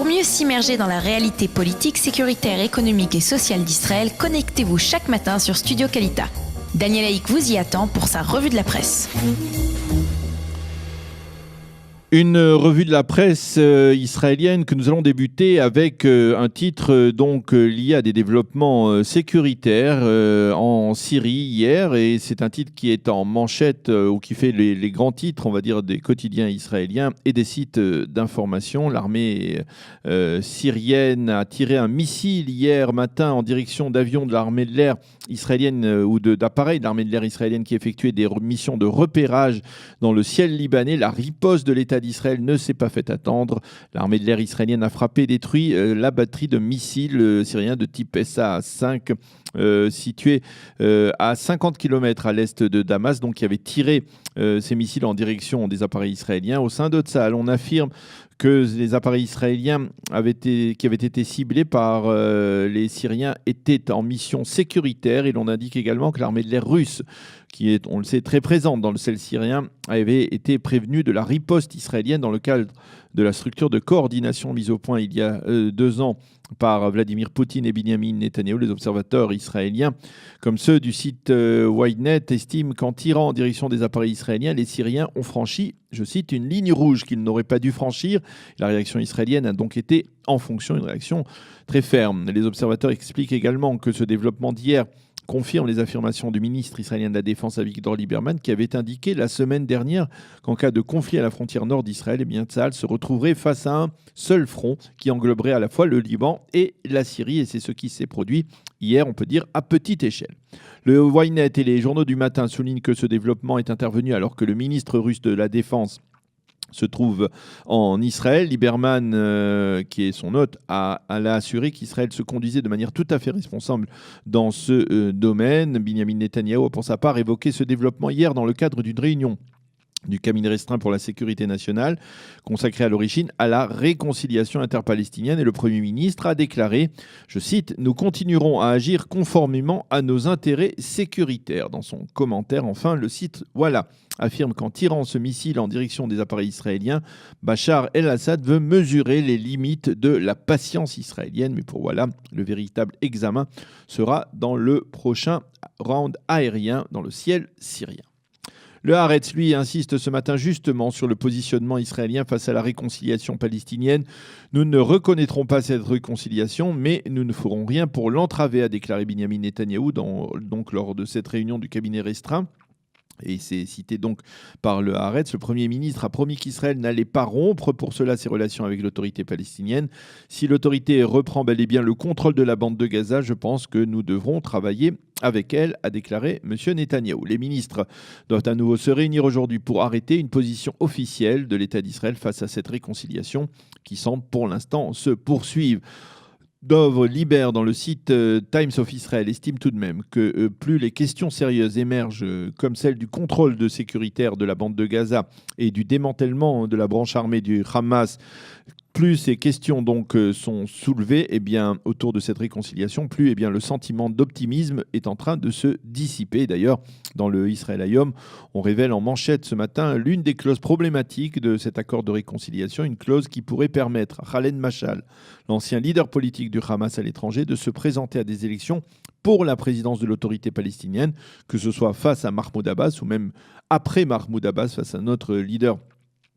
mieux s'immerger dans la réalité politique, sécuritaire, économique et sociale d'Israël, connectez-vous chaque matin sur Studio Kalita. Daniel Haïk vous y attend pour sa revue de la presse. Une revue de la presse israélienne que nous allons débuter avec un titre lié à des développements sécuritaires en Syrie hier, et c'est un titre qui est en manchette ou qui fait les grands titres, on va dire, des quotidiens israéliens et des sites d'information. L'armée syrienne a tiré un missile hier matin en direction d'avions de l'armée de l'air israélienne ou d'appareils de l'armée de l'air israélienne qui effectuaient des missions de repérage dans le ciel libanais. La riposte de l'État d'Israël ne s'est pas fait attendre. L'armée de l'air israélienne a frappé et détruit la batterie de missiles syriens de type SA-5 située à 50 km à l'est de Damas, donc qui avait tiré ces missiles en direction des appareils israéliens. Au sein de Tsahal, on affirme que les appareils israéliens qui avaient été ciblés par les Syriens étaient en mission sécuritaire, et l'on indique également que l'armée de l'air russe, qui est, on le sait, très présente dans le ciel syrien, avait été prévenue de la riposte israélienne dans le cadre de la structure de coordination mise au point il y a 2 ans par Vladimir Poutine et Benyamin Netanyahou. Les observateurs israéliens, comme ceux du site Ynet, estiment qu'en tirant en direction des appareils israéliens, les Syriens ont franchi, je cite, une ligne rouge qu'ils n'auraient pas dû franchir. La réaction israélienne a donc été, en fonction, une réaction très ferme. Les observateurs expliquent également que ce développement d'hier confirme les affirmations du ministre israélien de la Défense, Avigdor Lieberman, qui avait indiqué la semaine dernière qu'en cas de conflit à la frontière nord d'Israël, Tsahal se retrouverait face à un seul front qui engloberait à la fois le Liban et la Syrie. Et c'est ce qui s'est produit hier, on peut dire, à petite échelle. Le Ynet et les journaux du matin soulignent que ce développement est intervenu alors que le ministre russe de la Défense se trouve en Israël. Lieberman, qui est son hôte, a assuré qu'Israël se conduisait de manière tout à fait responsable dans ce domaine. Benyamin Netanyahou a pour sa part évoqué ce développement hier dans le cadre d'une réunion du cabinet restreint pour la sécurité nationale, consacré à l'origine à la réconciliation interpalestinienne. Et le Premier ministre a déclaré, je cite, « Nous continuerons à agir conformément à nos intérêts sécuritaires ». Dans son commentaire, enfin, le site Voilà affirme qu'en tirant ce missile en direction des appareils israéliens, Bachar el-Assad veut mesurer les limites de la patience israélienne. Mais pour Voilà, le véritable examen sera dans le prochain round aérien dans le ciel syrien. Le Haaretz, lui, insiste ce matin justement sur le positionnement israélien face à la réconciliation palestinienne. Nous ne reconnaîtrons pas cette réconciliation, mais nous ne ferons rien pour l'entraver, a déclaré Benyamin Netanyahou lors de cette réunion du cabinet restreint. Et c'est cité donc par le Haaretz. Le Premier ministre a promis qu'Israël n'allait pas rompre pour cela ses relations avec l'autorité palestinienne. Si l'autorité reprend bel et bien le contrôle de la bande de Gaza, je pense que nous devrons travailler avec elle, a déclaré M. Netanyahou. Les ministres doivent à nouveau se réunir aujourd'hui pour arrêter une position officielle de l'État d'Israël face à cette réconciliation qui semble pour l'instant se poursuivre. Dov Liber, dans le site Times of Israel, estime tout de même que plus les questions sérieuses émergent, comme celle du contrôle sécuritaire de la bande de Gaza et du démantèlement de la branche armée du Hamas, plus ces questions sont soulevées autour de cette réconciliation, plus le sentiment d'optimisme est en train de se dissiper. D'ailleurs, dans le Israël Hayom, on révèle en manchette ce matin l'une des clauses problématiques de cet accord de réconciliation, une clause qui pourrait permettre à Khaled Mashal, l'ancien leader politique du Hamas à l'étranger, de se présenter à des élections pour la présidence de l'autorité palestinienne, que ce soit face à Mahmoud Abbas ou même après Mahmoud Abbas face à notre leader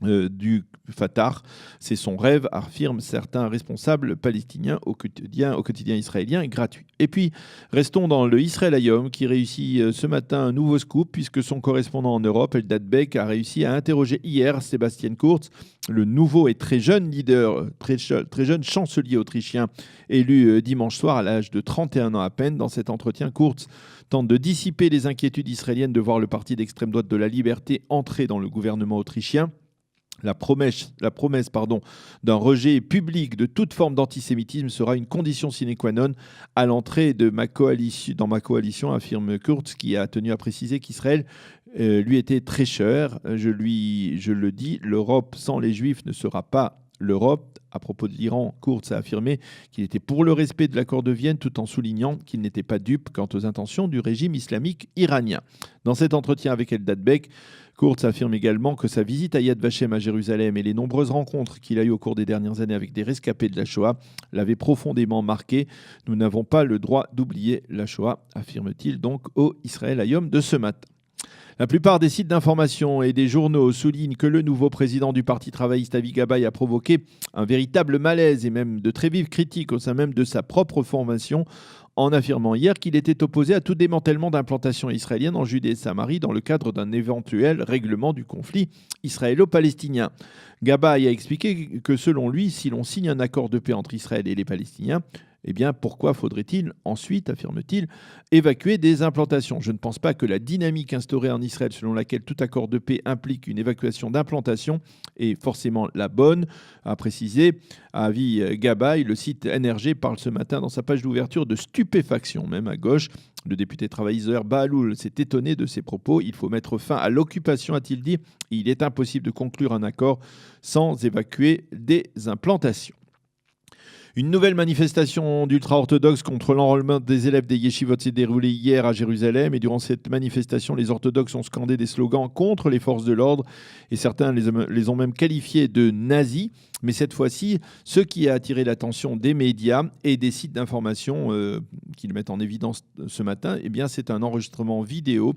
du Fatah. C'est son rêve, affirment certains responsables palestiniens au quotidien israélien gratuit. Et puis, restons dans le Israël Hayom qui réussit ce matin un nouveau scoop puisque son correspondant en Europe, Eldad Beck, a réussi à interroger hier Sebastian Kurz, le nouveau et très jeune leader, très jeune chancelier autrichien élu dimanche soir à l'âge de 31 ans à peine. Dans cet entretien, Kurz tente de dissiper les inquiétudes israéliennes de voir le parti d'extrême droite de la liberté entrer dans le gouvernement autrichien. La promesse d'un rejet public de toute forme d'antisémitisme sera une condition sine qua non à l'entrée dans ma coalition, affirme Kurz, qui a tenu à préciser qu'Israël lui était très cher. Je le dis, l'Europe sans les Juifs ne sera pas l'Europe. À propos de l'Iran, Kurz a affirmé qu'il était pour le respect de l'accord de Vienne tout en soulignant qu'il n'était pas dupe quant aux intentions du régime islamique iranien. Dans cet entretien avec Eldad Beck, Kurz affirme également que sa visite à Yad Vashem à Jérusalem et les nombreuses rencontres qu'il a eues au cours des dernières années avec des rescapés de la Shoah l'avaient profondément marqué. Nous n'avons pas le droit d'oublier la Shoah, affirme-t-il donc au Israël Hayom de ce matin. La plupart des sites d'information et des journaux soulignent que le nouveau président du Parti travailliste Avi Gabay a provoqué un véritable malaise et même de très vives critiques au sein même de sa propre formation en affirmant hier qu'il était opposé à tout démantèlement d'implantations israéliennes en Judée et Samarie dans le cadre d'un éventuel règlement du conflit israélo-palestinien. Gabay a expliqué que selon lui, si l'on signe un accord de paix entre Israël et les Palestiniens, eh bien, pourquoi faudrait-il ensuite, affirme-t-il, évacuer des implantations ? Je ne pense pas que la dynamique instaurée en Israël, selon laquelle tout accord de paix implique une évacuation d'implantations, est forcément la bonne, a précisé Avi Gabay. Le site NRG parle ce matin dans sa page d'ouverture de stupéfaction, même à gauche. Le député travailliste Zoher Bahaloul s'est étonné de ces propos. Il faut mettre fin à l'occupation, a-t-il dit. Il est impossible de conclure un accord sans évacuer des implantations. Une nouvelle manifestation d'ultra-orthodoxes contre l'enrôlement des élèves des yeshivot s'est déroulée hier à Jérusalem. Et durant cette manifestation, les orthodoxes ont scandé des slogans contre les forces de l'ordre. Et certains les ont même qualifiés de nazis. Mais cette fois-ci, ce qui a attiré l'attention des médias et des sites d'information qui le mettent en évidence ce matin, eh bien, c'est un enregistrement vidéo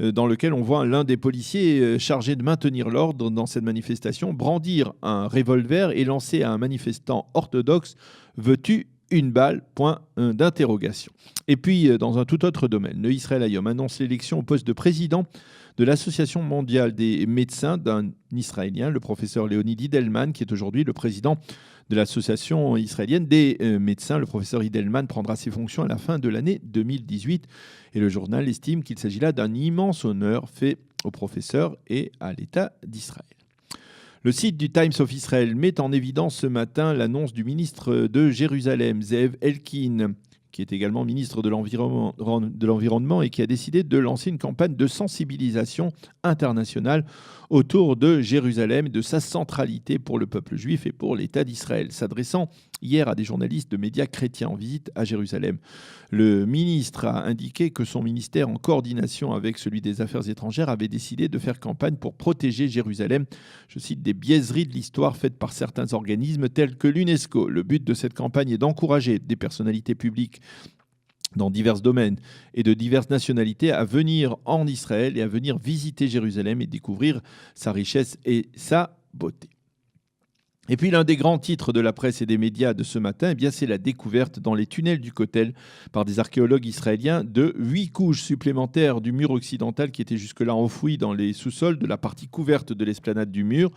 dans lequel on voit l'un des policiers chargé de maintenir l'ordre dans cette manifestation brandir un revolver et lancer à un manifestant orthodoxe « Veux-tu une balle ?» Point d'interrogation. Et puis, dans un tout autre domaine, le Israël Hayom annonce l'élection au poste de président de l'Association mondiale des médecins d'un Israélien, le professeur Leonid Idelman, qui est aujourd'hui le président de l'Association israélienne des médecins. Le professeur Idelman prendra ses fonctions à la fin de l'année 2018 et le journal estime qu'il s'agit là d'un immense honneur fait au professeur et à l'État d'Israël. Le site du Times of Israel met en évidence ce matin l'annonce du ministre de Jérusalem, Zeev Elkin, qui est également ministre de l'Environnement et qui a décidé de lancer une campagne de sensibilisation internationale autour de Jérusalem et de sa centralité pour le peuple juif et pour l'État d'Israël. S'adressant hier à des journalistes de médias chrétiens en visite à Jérusalem, le ministre a indiqué que son ministère, en coordination avec celui des Affaires étrangères, avait décidé de faire campagne pour protéger Jérusalem, je cite, des biaiseries de l'histoire faites par certains organismes tels que l'UNESCO. Le but de cette campagne est d'encourager des personnalités publiques dans divers domaines et de diverses nationalités à venir en Israël et à venir visiter Jérusalem et découvrir sa richesse et sa beauté. Et puis l'un des grands titres de la presse et des médias de ce matin, eh bien, c'est la découverte dans les tunnels du Kotel par des archéologues israéliens de 8 couches supplémentaires du mur occidental qui étaient jusque-là enfouies dans les sous-sols de la partie couverte de l'esplanade du mur.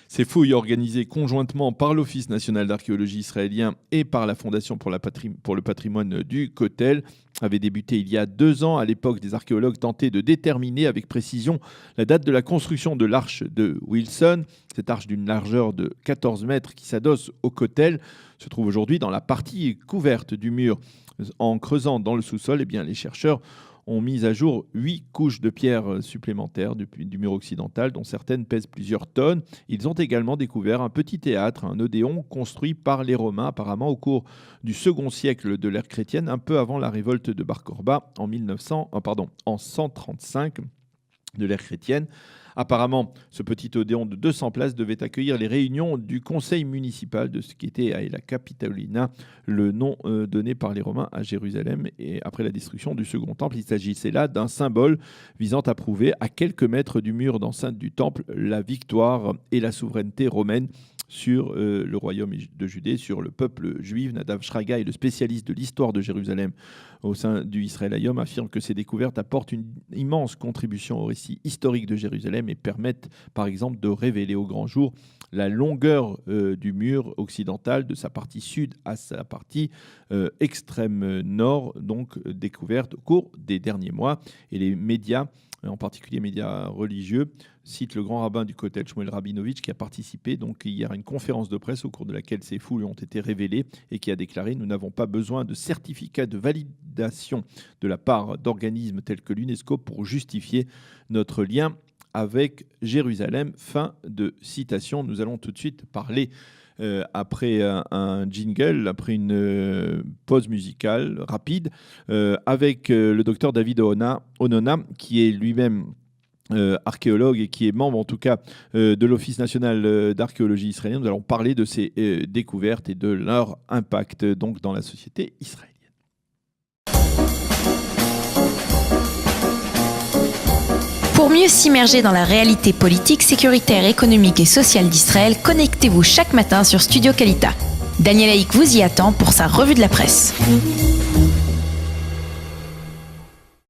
Ces fouilles organisées conjointement par l'Office national d'archéologie israélien et par la Fondation pour le patrimoine du Kotel avaient débuté il y a 2 ans. À l'époque, des archéologues tentaient de déterminer avec précision la date de la construction de l'arche de Wilson. Cette arche d'une largeur de 14 mètres qui s'adosse au Kotel se trouve aujourd'hui dans la partie couverte du mur. En creusant dans le sous-sol, eh bien, les chercheurs ont mis à jour 8 couches de pierres supplémentaires du mur occidental, dont certaines pèsent plusieurs tonnes. Ils ont également découvert un petit théâtre, un odéon, construit par les Romains, apparemment au cours du second siècle de l'ère chrétienne, un peu avant la révolte de Bar Korba en 135 de l'ère chrétienne. Apparemment, ce petit odéon de 200 places devait accueillir les réunions du conseil municipal de ce qui était Aela Capitolina, le nom donné par les Romains à Jérusalem et après la destruction du Second Temple. Il s'agissait là d'un symbole visant à prouver à quelques mètres du mur d'enceinte du Temple la victoire et la souveraineté romaine sur le royaume de Judée, sur le peuple juif. Nadav Shraga, le spécialiste de l'histoire de Jérusalem au sein du Israël Hayom, affirme que ces découvertes apportent une immense contribution au récit historique de Jérusalem et permettent par exemple de révéler au grand jour la longueur du mur occidental de sa partie sud à sa partie extrême nord, donc découverte au cours des derniers mois. Et les médias, en particulier médias religieux, cite le grand rabbin du Kotel, Shmuel Rabinovitch, qui a participé donc hier à une conférence de presse au cours de laquelle ces fouilles ont été révélées et qui a déclaré « Nous n'avons pas besoin de certificat de validation de la part d'organismes tels que l'UNESCO pour justifier notre lien avec Jérusalem ». Fin de citation. Nous allons tout de suite parler après un jingle, après une pause musicale rapide, avec le docteur David Onona, qui est lui-même archéologue et qui est membre en tout cas de l'Office national d'archéologie israélien. Nous allons parler de ces découvertes et de leur impact donc dans la société israélienne. Pour mieux s'immerger dans la réalité politique, sécuritaire, économique et sociale d'Israël, connectez-vous chaque matin sur Studio Kalita. Daniel Haïk vous y attend pour sa revue de la presse.